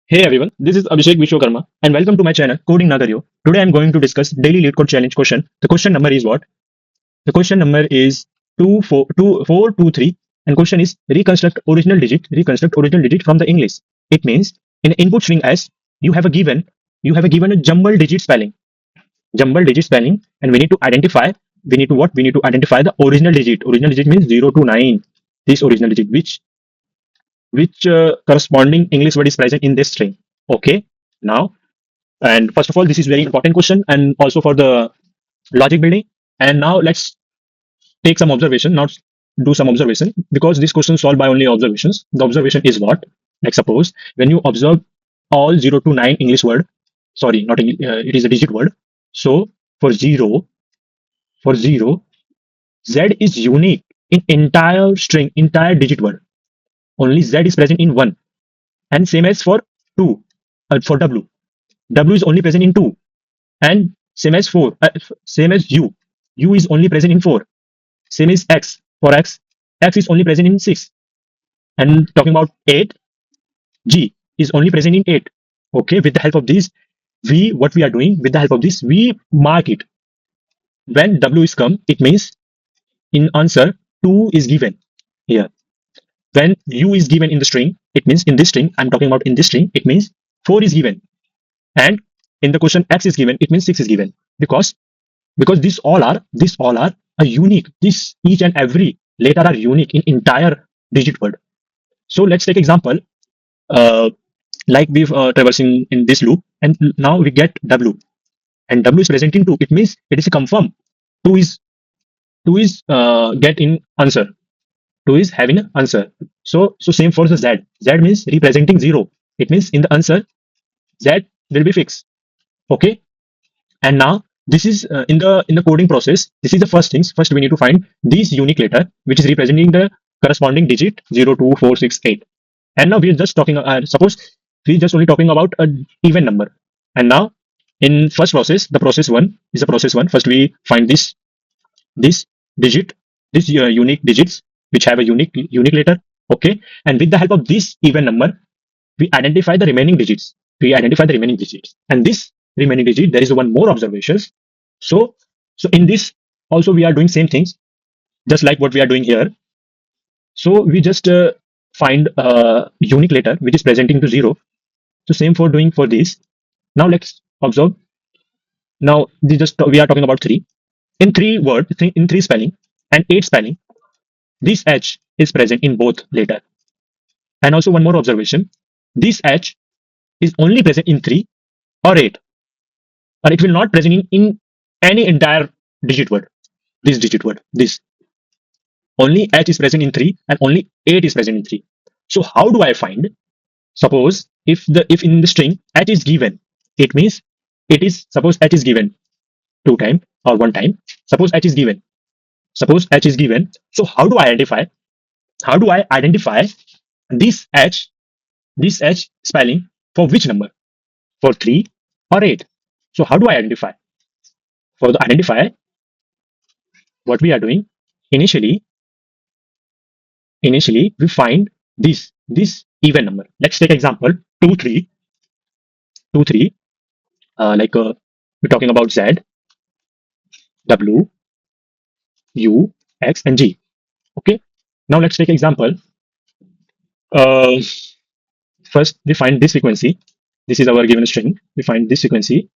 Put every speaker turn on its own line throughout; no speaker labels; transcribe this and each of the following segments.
Hey everyone, this is Abhishek Vishwakarma and welcome to my channel Coding Nagario. Today I'm going to discuss daily Leetcode challenge question. The question number is what? The question number is 24223 and question is reconstruct original digit from the English. It means in input string s you have a given a jumble digit spelling and we need to identify the original digit. Original digit means 0 to 9. This original digit which corresponding English word is present in this string. Okay. Now, and first of all, this is very important question and also for the logic building. And now let's take some observation. Now do some observation because this question solved by only observations. The observation is what? Like suppose when you observe all 0 to 9 English word, sorry, not English, it is a digit word. So for zero, Z is unique in entire string, entire digit word. Only Z is present in one. And same as for 2, for W. W is only present in 2. And same as 4, same as U is only present in 4. Same as X, for X is only present in 6. And talking about 8, G is only present in 8. Okay, with the help of this, what we are doing, with the help of this, we mark it. When W is come, it means in answer, 2 is given here. When U is given in the string, it means in this string, I'm talking about in this string, it means 4 is given. And in the question X is given, it means 6 is given. Because these all are a unique. This each and every letter are unique in entire digit word. So let's take example, uh, like we've traversing in this loop, and now we get W, and W is present in 2. It means it is a confirm. 2 is 2 is get in answer. 2 is having an answer. So same for the Z. Z means representing 0. It means in the answer Z will be fixed. Okay. And now this is in the coding process. This is the first things. First, we need to find this unique letter, which is representing the corresponding digit 0, 2, 4, 6, 8. And now we are just talking. Suppose we just only talking about a even number. And now in first process, the process one is the process one. First, we find this digit, this unique digits which have a unique letter. Okay, and with the help of this even number, we identify the remaining digits. And this remaining digit, there is one more observations. So in this also we are doing same things, just like what we are doing here. So we just find a unique letter which is presenting to 0. So same for doing for this. Now let's observe. Now this just we are talking about 3. In 3 word, in 3 spelling and 8 spelling, this H is present in both letter. And also one more observation. This H is only present in 3 or 8, or it will not present in any entire digit word. This digit word, this only H is present in 3 and only 8 is present in 3. So how do I find? Suppose if in the string H is given, it means it is, suppose H is given 2 time or 1 time. Suppose H is given. So how do I identify this H, spelling for which number? For 3 or 8? So how do I identify? For the identify, what we are doing, initially we find this even number. Let's take example 2 3 like we're talking about Z, W, U, X, and G. Okay. Now let's take example. Uh, First we find this frequency. This is our given string. We find this frequency.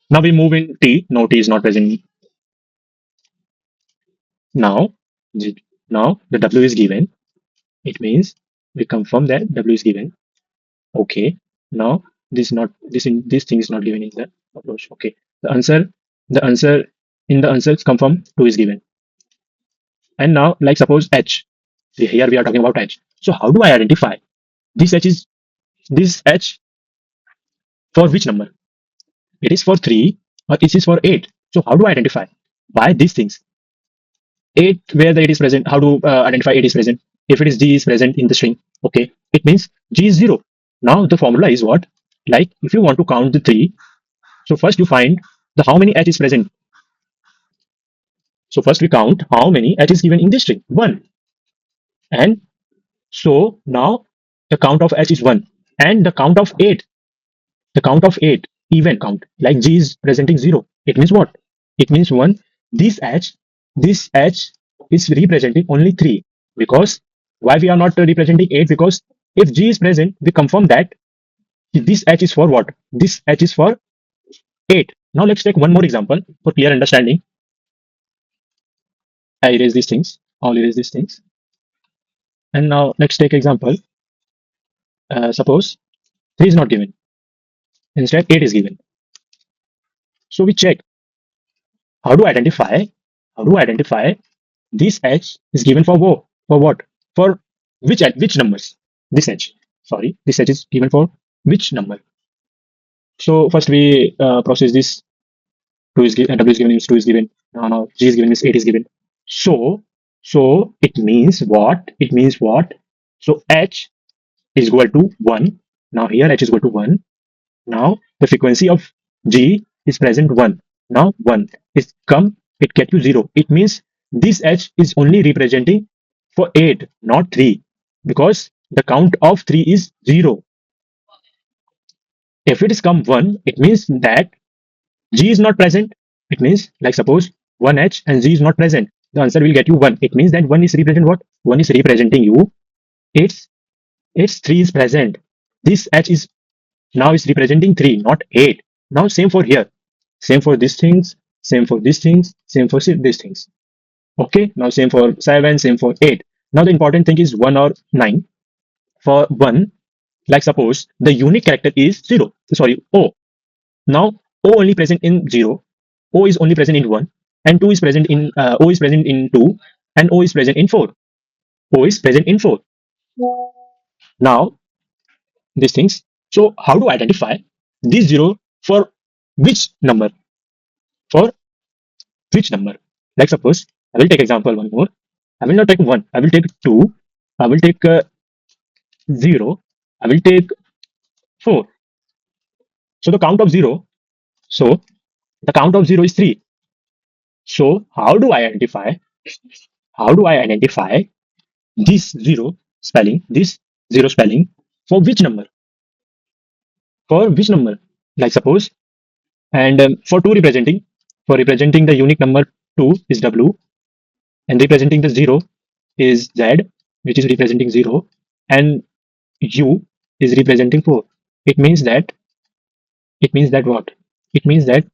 Now we move in T. No, T is not present. Now, now the W is given. It means we confirm that W is given. Okay. Now this thing is not given in the approach. Okay. The answer in the answer is confirm 2 is given. And now like suppose H. See, here we are talking about H. So how do I identify this H is this H for which number? It is for 3 or it is for 8. So how do I identify? By these things. 8, where the 8 is present. How to identify 8 is present? If it is G is present in the string, okay, it means G is 0. Now the formula is what? Like if you want to count the 3, so first you find the how many H is present. So first we count how many H is given in this string. 1. And so now the count of h is 1, and the count of 8 even count, like g is presenting 0, it means what? It means 1. This h this h is representing only 3, because why we are not representing 8? Because if g is present, we confirm that this h is for what? This h is for 8. Now let's take one more example for clear understanding. I erase these things. I'll erase these things. And now let's take example. Suppose 3 is not given. Instead, 8 is given. So we check how to identify how to identify this h is given for what? For what? For which numbers? This h. Sorry, this h is given for which number? So first we process this. 2 is given, w is given means 2 is given. Now g is given means 8 is given. So it means what? It means what? So h is equal to 1. Now here h is equal to 1. Now the frequency of g is present 1. Now 1 is come, it get to 0. It means this h is only representing for 8, not 3, because the count of 3 is 0. If it is come 1, it means that g is not present. It means, like suppose 1h and g is not present, the answer will get you 1. It means that 1 is represent what? 1 is representing you. It's 3 is present. This h is now is representing 3, not 8. Now same for here. Same for these things, same for these things, same for these things. Okay, now same for 7, same for 8. Now the important thing is 1 or 9. For 1, like suppose the unique character is 0. Sorry, O. Now O only present in 0, O is only present in 1, and 2 is present in O is present in 2, and O is present in 4. O is present in 4. Now these things. So how to identify this 0 for which number? For which number? Like suppose I will take example one more. I will not take 1. I will take 2. I will take 0. I will take 4. So the count of 0. So the count of 0 is 3. So how do I identify? How do I identify this 0 spelling? This 0 spelling for which number? For which number? Like suppose, and for 2 representing, for representing the unique number 2 is W, and representing the 0 is Z, which is representing 0, and U is representing 4. It means that, it means that what? It means that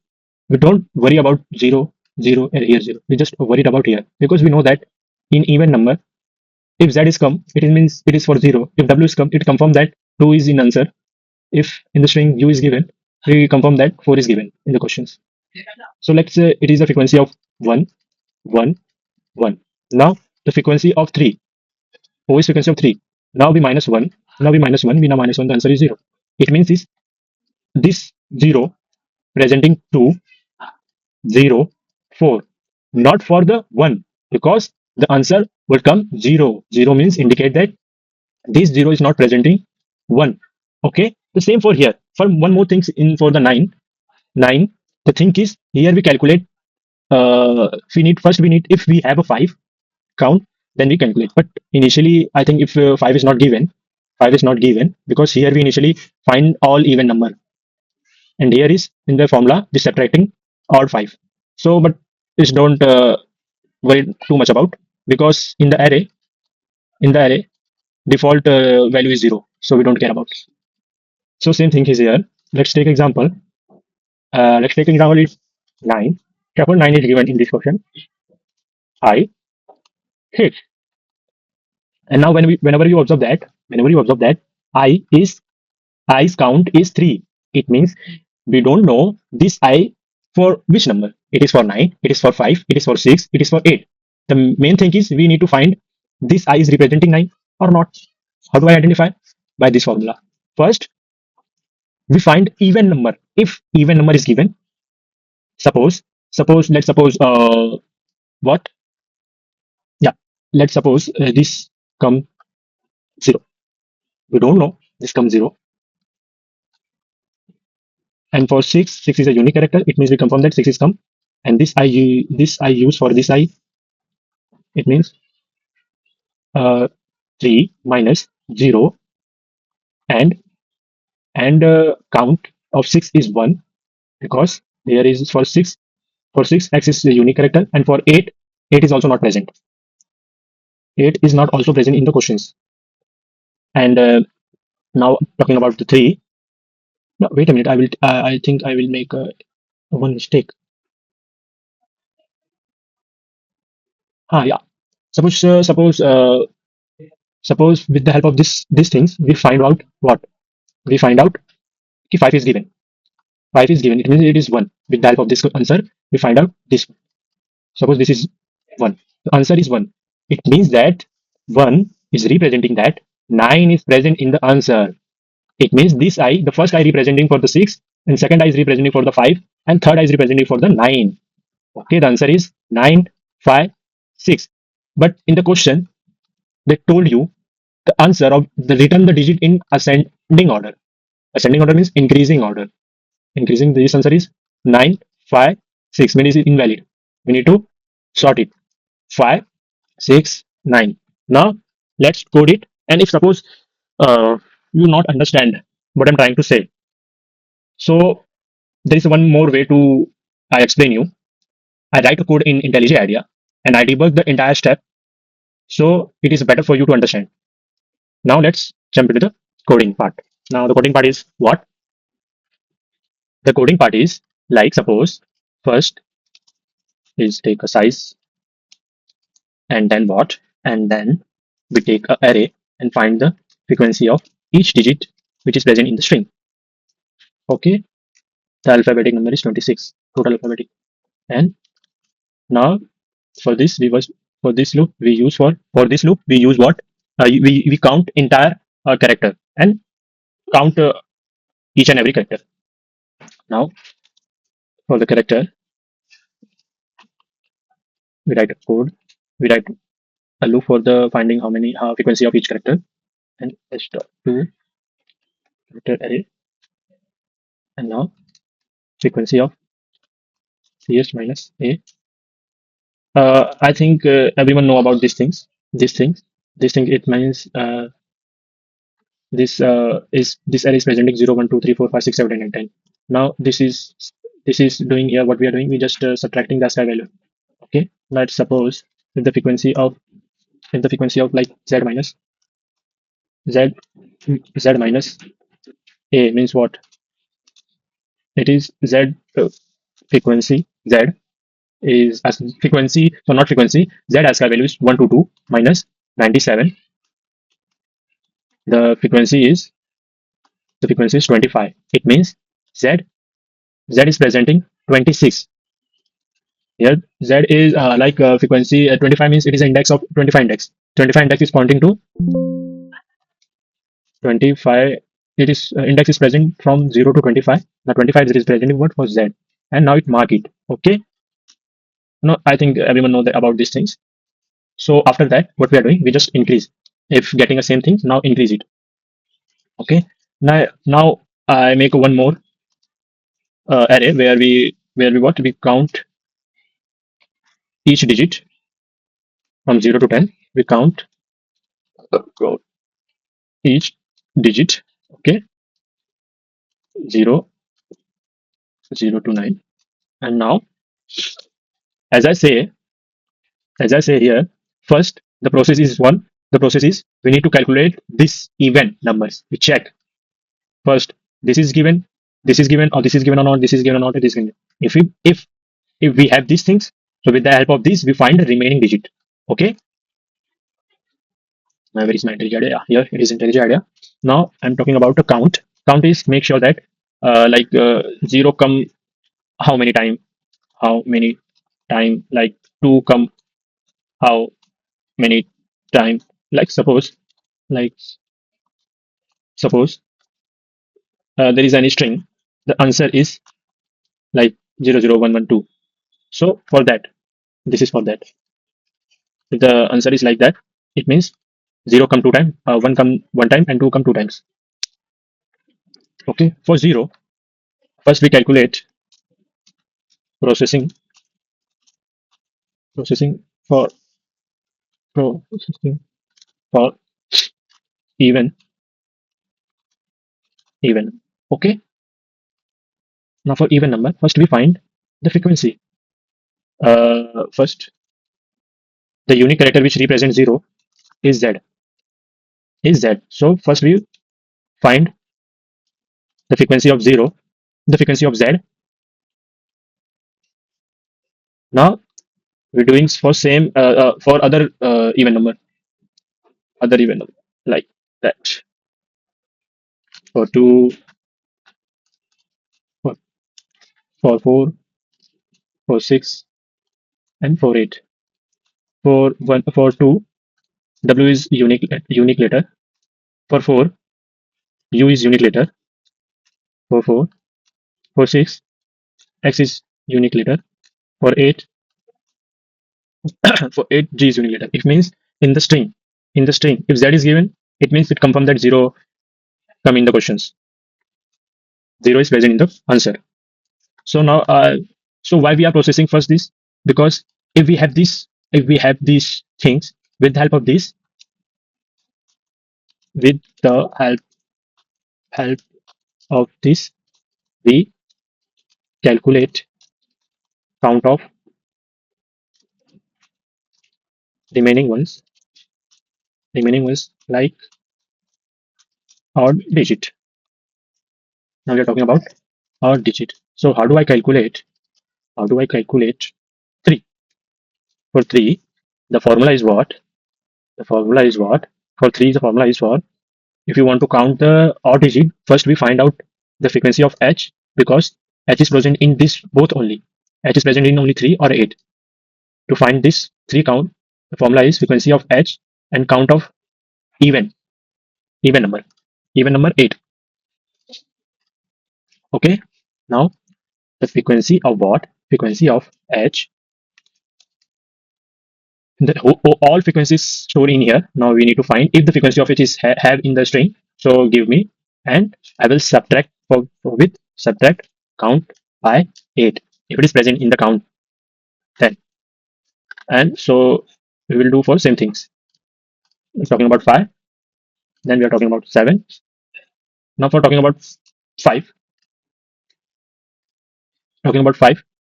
we don't worry about 0, 0, and here 0. We just worried about here, because we know that in even number, if Z is come, it means it is for 0. If W is come, it confirm that 2 is in answer. If in the string U is given, we confirm that 4 is given in the questions. So let's say it is the frequency of 1, 1, 1. Now the frequency of 3, O is frequency of 3. Now we minus 1. Now we minus 1. We now minus 1. The answer is 0. It means this 0 presenting 2, 0, 4. Not for the 1, because the answer will come 0. 0 means indicate that this 0 is not presenting 1. Okay. The same for here. For one more thing in for the 9. 9. The thing is here we calculate. We need first we need, if we have a 5 count, then we calculate. But initially, I think if 5 is not given, 5 is not given, because here we initially find all even number, and here is in the formula we subtracting odd 5. So, but this don't worry too much about, because in the array default value is 0, so we don't care about. So same thing is here. Let's take example. Let's take example is 9. Suppose 9 is given in this question. I 6. And now whenever you observe that, I is i's count is 3. It means we don't know this I for which number. It is for 9, it is for 5, it is for 6, it is for 8. The main thing is we need to find this I is representing 9 or not. How do I identify? By this formula. First, we find even number. If even number is given, let's suppose what? Yeah, let's suppose this come 0. We don't know this comes 0. And for 6, 6 is a unique character. It means we confirm that 6 is come. And this I use for this I. It means 3 minus 0 and count of 6 is 1, because there is for 6 x is a unique character, and for 8 is also not present. 8 is not also present in the questions. And now talking about the 3. No, wait a minute. I think I will make one mistake. Yeah. Suppose suppose with the help of these things we find out what we find out. Ki 5 is given. 5 is given. It means it is 1. With the help of this answer, we find out this. Suppose this is 1. The answer is 1. It means that 1 is representing that 9 is present in the answer. It means this I, the first I representing for the 6, and second I is representing for the 5, and third I is representing for the 9. Okay, the answer is 9, 5, 6. But in the question, they told you the answer of the return the digit in ascending order. Ascending order means increasing order. Increasing, this answer is 9, 5, 6. Means it is invalid. We need to sort it. 5, 6, 9. Now let's code it. And if suppose you not understand what I'm trying to say, so there is one more way to I explain you. I write a code in IntelliJ IDEA and I debug the entire step, so it is better for you to understand. Now let's jump into the coding part. Now the coding part is what? The coding part is like, suppose first is take a size, and then what, and then we take a array and find the frequency of each digit which is present in the string. Okay, the alphabetic number is 26, total alphabetic. And now for this we was for this loop we use for this loop we use what, we count entire character and count each and every character. Now for the character we write a code, we write a loop for the finding how many frequency of each character, and to character array, and now frequency of cs minus a. I think everyone know about these things. These things. It means this array is presenting 0, 1, 2, 3, 4, 5, 6, 7, 8, and 10. Now this is doing here what we are doing. We just subtracting the ASCII value. Okay. Let's suppose if the frequency of like z z minus a means what? It is z frequency z is as frequency, so not frequency, z ASCII value is 122 minus 97. The frequency is the frequency is 25. It means z is presenting 26. Here z is like frequency 25 means it is an index of 25 index. 25 index is pointing to 25. It is index is present from 0 to 25. Now 25 is presenting what for z, and now it mark it. Okay. No, I think everyone know that about these things. So after that, what we are doing, we just increase. If getting the same thing, now increase it. Okay. Now I make one more array where we what we count each digit from 0 to 10. We count each digit. Okay, 0, 0 to 9. And now, as I say, as I say here, first the process is one. The process is we need to calculate this even numbers. We check first. This is given. This is given, or this is given or not. This is given or not. This is given. If we have these things, so with the help of this, we find the remaining digit. Okay. Where is my IntelliJ idea? Yeah, here it is IntelliJ idea. Now I'm talking about a count. Count is make sure that like zero come how many time, like two come how many time. Like like suppose there is any string, the answer is like 00112. So for that, this is for that. If the answer is like that, it means zero come two time, one come one time, and two come two times. Okay, for zero, first we calculate processing processing for processing for even even. Okay. Now for even number, first we find the frequency. First, the unique character which represents 0 is Z. Is Z. So first we find the frequency of 0, the frequency of Z. Now we're doing for same for other even number like that. For 2, for, for 4, for 6, and for 8. For 1, for 2, W is unique letter. For 4, U is unique letter. For 4, for 6, X is unique letter. For 8, for 8, G is unique letter. It means in the string, if Z is given, it means it confirm that 0 come in the questions. 0 is present in the answer. So now, so why we are processing first this? Because if we have these things, with the help of this, with the help of this, we calculate count of remaining ones, like odd digit. Now we are talking about odd digit. So how do I calculate? How do I calculate 3? For 3, the formula is what? The formula is what? For 3, the formula is for, if you want to count the odd digit, first we find out the frequency of H, because H is present in this both only. H is present in only 3 or 8. To find this 3 count, the formula is frequency of H and count of even, even number, even number 8. Okay. Now the frequency of what? Frequency of H. All frequencies stored in here. Now we need to find if the frequency of it is have in the string. So give me, and I will subtract with subtract count by 8 if it is present in the count 10. And so we will do for same things. We're talking about 5, then we are talking about 7. Now for talking about 5,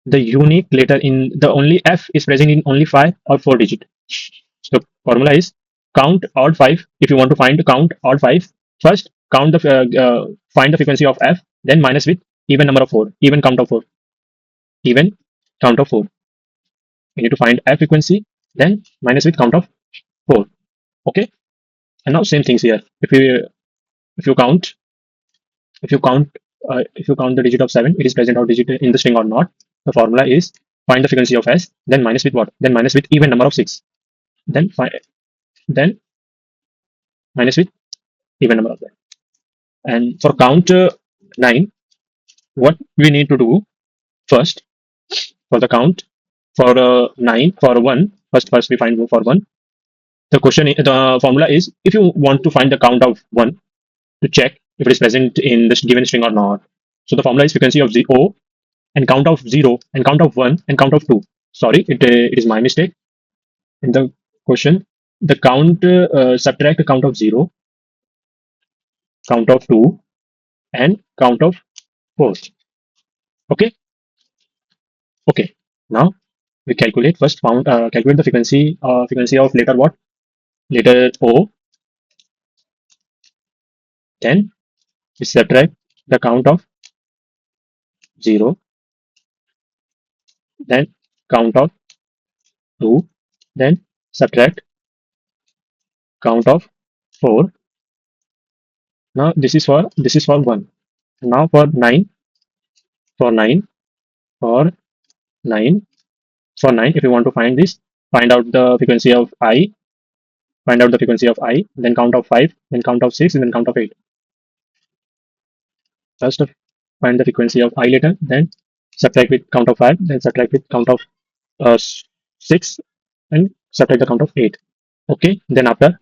the unique letter in the only F is present in only 5 or 4 digit. So formula is count odd 5. If you want to find count odd 5, first count the find the frequency of F, then minus with even number of 4, even count of 4, even count of 4. You need to find F frequency, then minus with count of 4. Okay. And now same things here. If you count if you count the digit of 7, it is present or digit in the string or not. The formula is find the frequency of S, then minus with what? Then minus with even number of 6. Then then minus with even number of that. And for count 9, what we need to do first, for the count for 9, for 1, first we find for 1. The formula is, if you want to find the count of 1, to check if it is present in this given string or not. So the formula is frequency of O and count of 0 and count of 1 and count of 2. Sorry, it is my mistake. In the question, the count subtract the count of 0, count of 2, and count of 4. Okay. Okay. Now we calculate first found calculate the frequency of letter what? Letter O. Then we subtract the count of 0, then count of 2, then subtract count of 4. Now this is for 1. Now for 9, for 9, for 9, for 9, if you want to find this, find out the frequency of I, then count of 5, then count of 6, and then count of 8. First find the frequency of I letter, then subtract with count of 5, then subtract with count of 6, and subtract the count of 8. Okay. Then after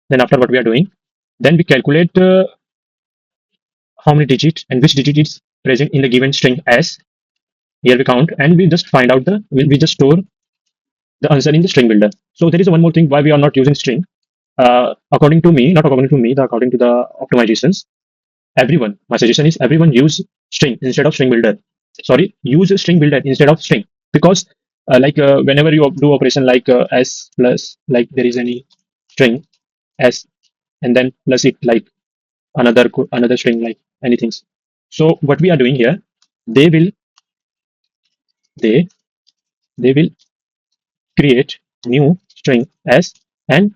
what we are doing, then we calculate how many digits and which digit is present in the given string S. Here we count, and we just find out we just store the answer in the string builder. So there is one more thing why we are not using string. According to me, not according to me, according to the optimizations, Everyone, my suggestion is everyone use string instead of string builder. Sorry, use a string builder instead of string, because whenever you do operation like s plus, like there is any string s, and then plus it like another string like anything. So what we are doing here, they will they they will create new string s and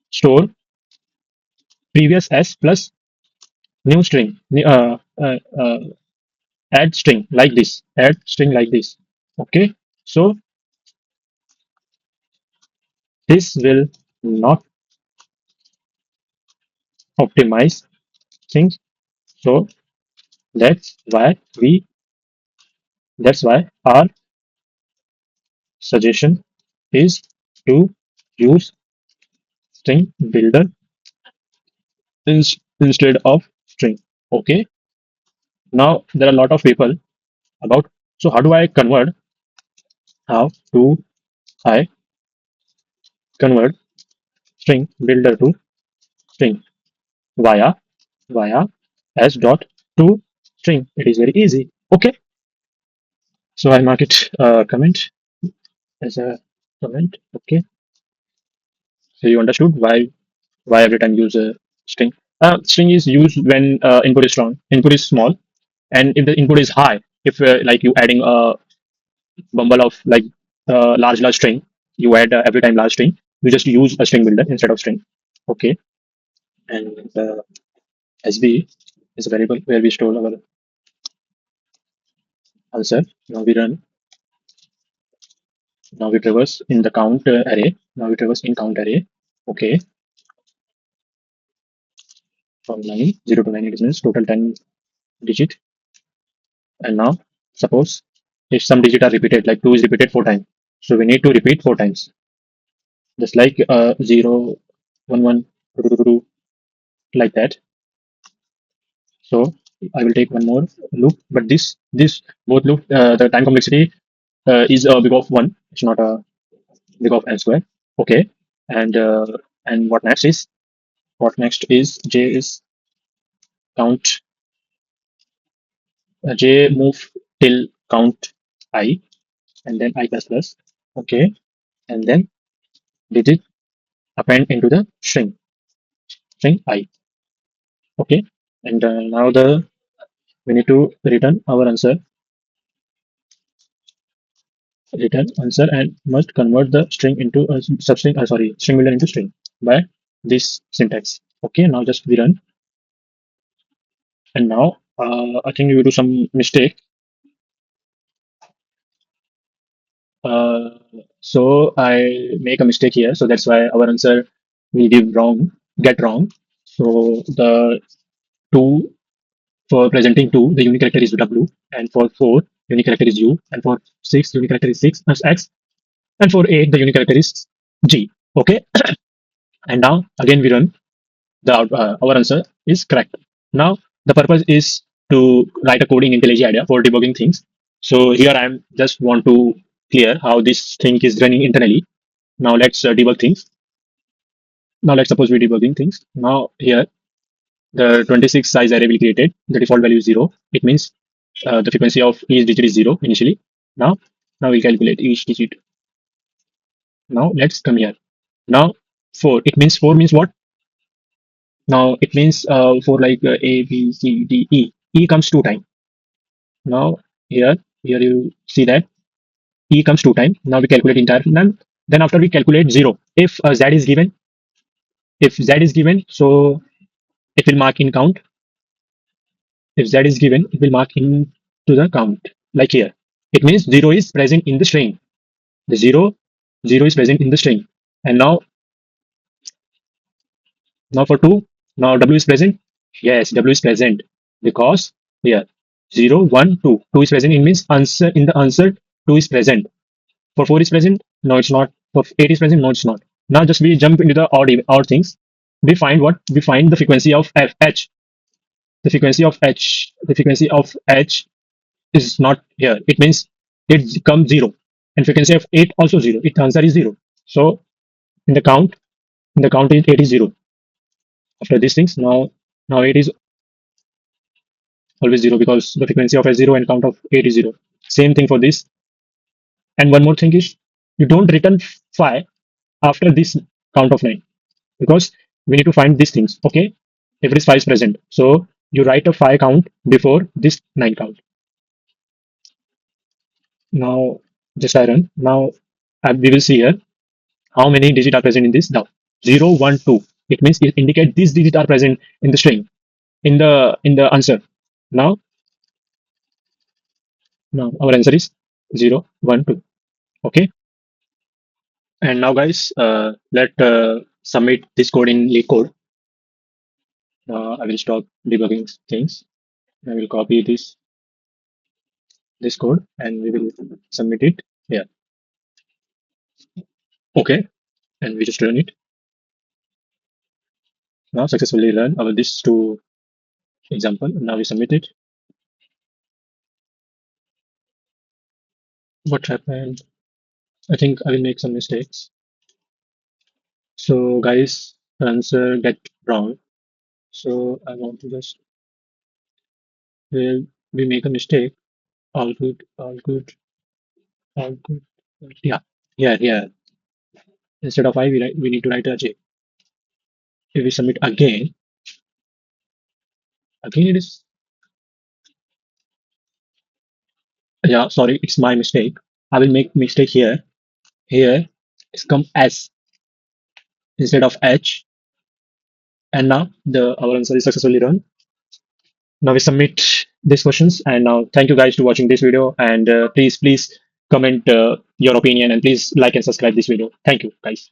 store previous s plus new string, add string like this, add string like this. Okay, so this will not optimize things. So that's why we that's why our suggestion is to use string builder instead of string. Okay, now there are a lot of people about, so how do I convert string builder to string via via s dot to string. It is very easy. Okay, so I mark it comment as a comment. Okay, so you understood why every time use a string. String is used when input is small, and if the input is high, if like you adding a bumble of like large string, you add every time large string, you just use a string builder instead of string. Okay, and sb is a variable where we store our answer. Now we run. Now we traverse in the count array. Now we traverse in count array. Okay, from 0 to 9, it means total 10 digit. And now suppose if some digit are repeated, like 2 is repeated 4 times, so we need to repeat 4 times, just like 0, 1, 1, 2, 2, 2, 2, like that. So I will take one more loop, but this both loop, the time complexity is big of 1. It's not a big of n square. Okay, and what next is j is count j move till count I, and then I plus plus. Okay, and then digit append into the string I. Okay, and now the we need to return answer and must convert the string into a substring. Sorry, string builder into string by this syntax. Okay, now just we run, and now I think we do some mistake. Uh, so I make a mistake here, so that's why our answer will get wrong. So the two for presenting two, the unique character is W, and for four, unique character is U, and for six, unique character is six as X, and for eight, the unique character is G. Okay, and now again we run. Our answer is correct. Now the purpose is to write a coding IntelliJ idea for debugging things. So here I am just want to clear how this thing is running internally. Now let's debug things. Now let's suppose we're debugging things. Now here the 26 size array will created. The default value is 0. It means the frequency of each digit is 0 initially. Now, now we'll calculate each digit. Now let's come here. Now 4. It means 4 means what? Now it means for like A, B, C, D, E. E comes 2 times. Now here you see that E comes 2 times. Now we calculate entire. Then after we calculate 0. If Z is given, so it will mark in count. If Z is given, it will mark into the count. Like here, it means 0 is present in the string. The zero is present in the string. And now for 2, now W is present. Yes, W is present because here 0, 1, 2. 2 is present. It means answer in the answer 2 is present. For 4 is present. No, it's not. For 8 is present. No, it's not. Now just we jump into the odd things. We find what? We find the frequency of H. The frequency of H. The frequency of H is not here. It means it becomes 0. And frequency of 8 also 0. Its answer is 0. So in the count is 8 is 0. After these things, now it is always 0 because the frequency of S0 and count of 8 is 0. Same thing for this. And one more thing is you don't return phi after this count of 9 because we need to find these things. Okay, if this phi is present, so you write a phi count before this 9 count. Now just I run. Now we will see here how many digits are present in this. Now 0, 1, 2. It means it indicate these digits are present in the string in the answer. Now now our answer is 0, 1, 2. Okay. And now guys, let submit this code in Leetcode. I will stop debugging things. I will copy this code and we will submit it here. Okay, and we just run it. Now successfully run our this two example. Now we submit it. What happened? I think I will make some mistakes. So guys, the answer get wrong. So I want to just well, we make a mistake. All good, all good, all good. Yeah, yeah. Instead of I, we need to write a J. If we submit again it is, yeah, sorry, it's my mistake. I will make mistake here. Here it's come S instead of H. And now the our answer is successfully run. Now we submit these questions. And now thank you guys to watching this video. And please comment your opinion and please like and subscribe this video. Thank you guys.